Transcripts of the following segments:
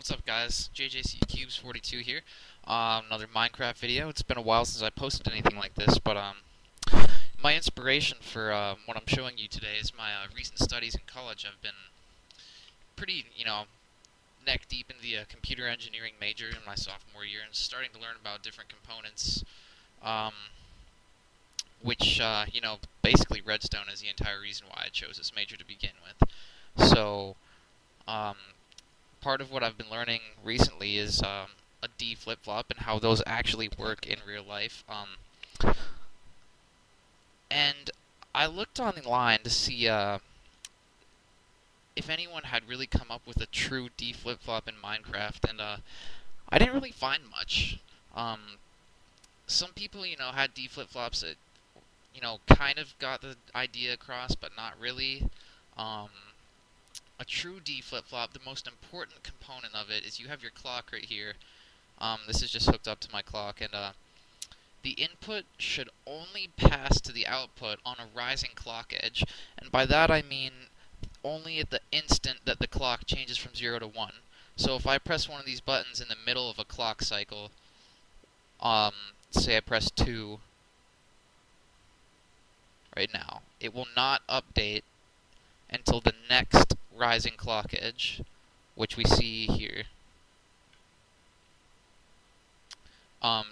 What's up, guys? JJC Cubes 42 here. Another Minecraft video. It's been a while since I posted anything like this, but my inspiration for what I'm showing you today is my recent studies in college. I've been pretty, neck deep in the computer engineering major in my sophomore year, and starting to learn about different components, um, which basically Redstone is the entire reason why I chose this major to begin with. So, um, part of what I've been learning recently is a d-flipflop and how those actually work in real life. And I looked online to see if anyone had really come up with a true d-flipflop in Minecraft, and I didn't really find much. Some people, had d-flipflops that, kind of got the idea across, but not really. A true d-flip-flop, the most important component of it is you have your clock right here. This is just hooked up to my clock, and the input should only pass to the output on a rising clock edge, and by that I mean only at the instant that the clock changes from 0 to 1. So if I press one of these buttons in the middle of a clock cycle, say I press 2 right now, it will not update until the next rising clock edge, which we see here.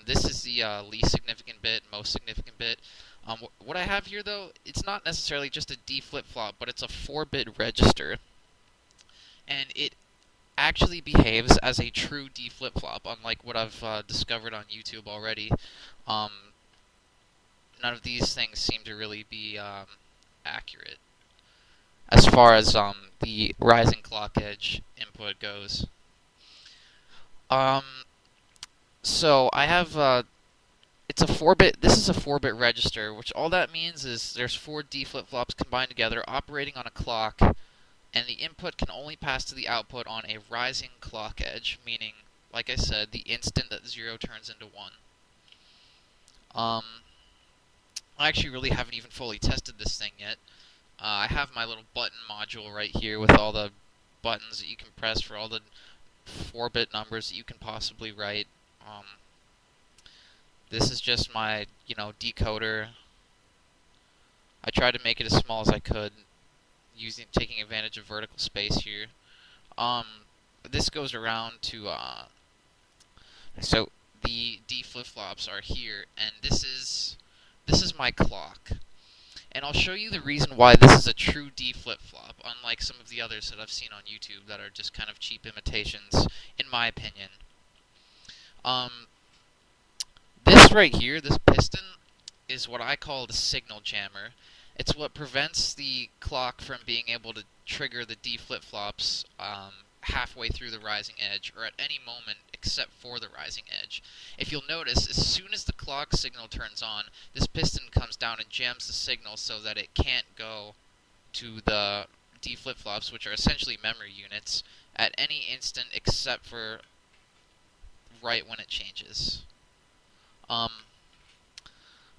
This is the least significant bit, most significant bit. What I have here, though, it's not necessarily just a d-flip-flop, but it's a 4-bit register. And it actually behaves as a true d-flip-flop, unlike what I've discovered on YouTube already. None of these things seem to really be accurate as far as the rising clock edge input goes. So I have it's a 4-bit. This is a 4-bit register, which all that means is there's 4 d-flip-flops combined together, operating on a clock, and the input can only pass to the output on a rising clock edge, meaning, like I said, the instant that 0 turns into 1. I actually really haven't even fully tested this thing yet. I have my little button module right here with all the buttons that you can press for all the 4-bit numbers that you can possibly write. This is just my, decoder. I tried to make it as small as I could, taking advantage of vertical space here. This goes around to, so the d-flip-flops are here, and this is my clock. And I'll show you the reason why this is a true d-flip-flop, unlike some of the others that I've seen on YouTube that are just kind of cheap imitations, in my opinion. This right here, this piston, is what I call the signal jammer. It's what prevents the clock from being able to trigger the d-flip-flops halfway through the rising edge, or at any moment except for the rising edge. If you'll notice, as soon as the clock signal turns on, this piston comes down and jams the signal so that it can't go to the d-flip-flops, which are essentially memory units, at any instant except for right when it changes. So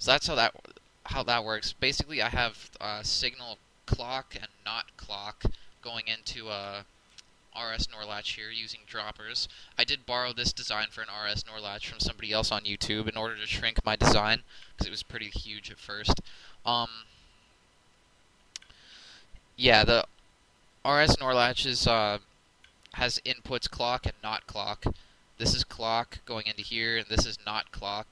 that's how that works. Basically, I have signal clock and not clock going into a RS NOR latch here using droppers. I did borrow this design for an RS NOR latch from somebody else on YouTube in order to shrink my design, because it was pretty huge at first. Yeah, the RS NOR latch has inputs clock and not clock. This is clock going into here, and this is not clock.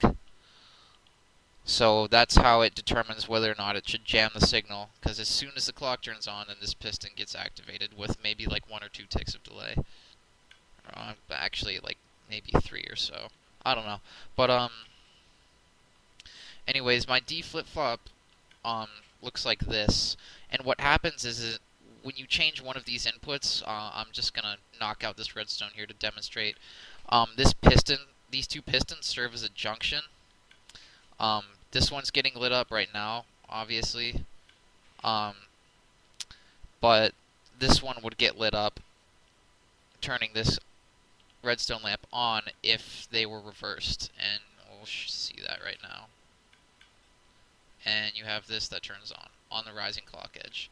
So that's how it determines whether or not it should jam the signal, because as soon as the clock turns on, then this piston gets activated with maybe like 1 or 2 ticks of delay. Actually, like maybe 3 or so. I don't know. But anyways, my d-flip-flop looks like this, and what happens is when you change one of these inputs, I'm just gonna knock out this redstone here to demonstrate. This piston, these 2 pistons serve as a junction. This one's getting lit up right now, obviously. But this one would get lit up, turning this redstone lamp on if they were reversed. And we'll see that right now. And you have this that turns on the rising clock edge.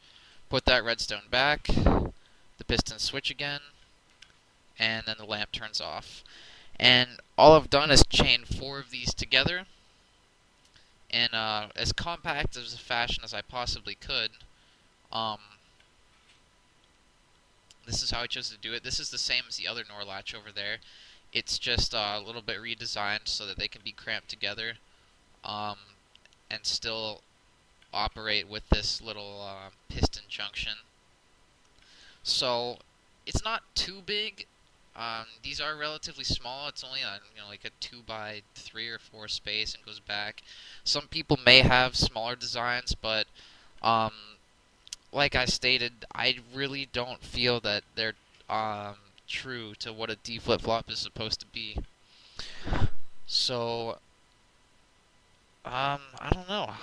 Put that redstone back. The pistons switch again. and then the lamp turns off. And all I've done is chain 4 of these together in as compact as a fashion as I possibly could. Um, this is how I chose to do it. This is the same as the other NOR latch over there. It's just a little bit redesigned so that they can be cramped together um, and still operate with this little piston junction. So it's not too big. These are relatively small. It's only like a 2x3 or 4 space and goes back. Some people may have smaller designs, but um, like I stated, I really don't feel that they're true to what a d-flip-flop is supposed to be. So I don't know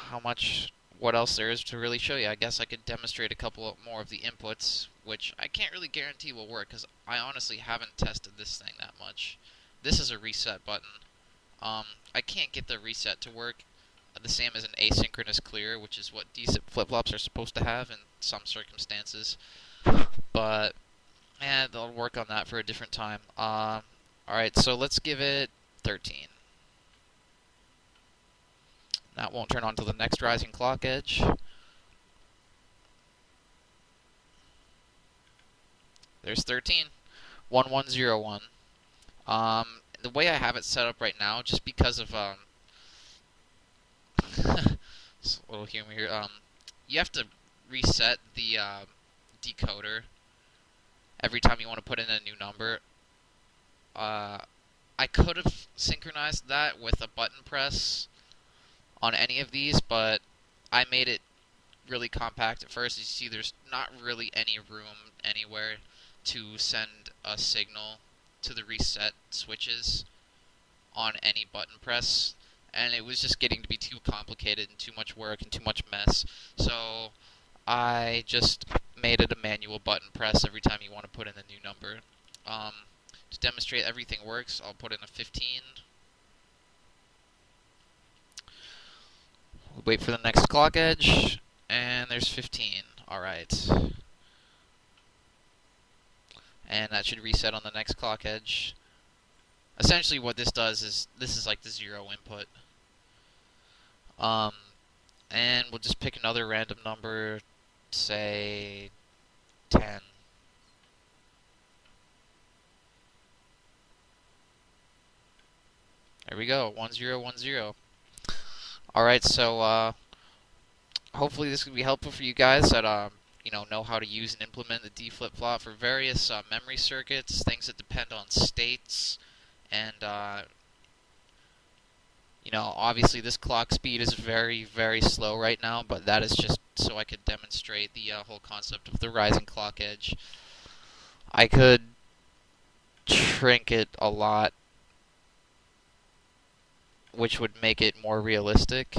what else there is to really show you. I guess I could demonstrate a couple more of the inputs, which I can't really guarantee will work because I honestly haven't tested this thing that much. This is a reset button. I can't get the reset to work the same as an asynchronous clear, which is what d-flip-flops are supposed to have in some circumstances. But they'll work on that for a different time. Alright, so let's give it 13. That won't turn on until the next rising clock edge. There's 13. 1101. The way I have it set up right now, just because of it's a little humor here. You have to reset the decoder every time you want to put in a new number. I could have synchronized that with a button press on any of these, but I made it really compact at first. You see, there's not really any room anywhere to send a signal to the reset switches on any button press, and it was just getting to be too complicated and too much work and too much mess. So I just made it a manual button press every time you want to put in a new number. To demonstrate everything works, I'll put in a 15. Wait for the next clock edge, and there's 15. Alright. And that should reset on the next clock edge. Essentially what this does is, this is like the 0 input. And we'll just pick another random number, say 10. There we go, 1010. Alright, so hopefully this will be helpful for you guys that know how to use and implement the d-flip-flop for various memory circuits, things that depend on states, and obviously this clock speed is very, very slow right now, but that is just so I could demonstrate the whole concept of the rising clock edge. I could shrink it a lot, which would make it more realistic.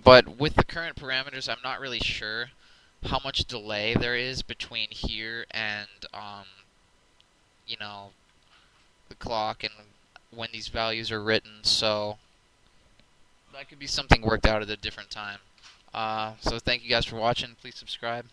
But with the current parameters, I'm not really sure how much delay there is between here and, the clock and when these values are written, so that could be something worked out at a different time. So thank you guys for watching. Please subscribe.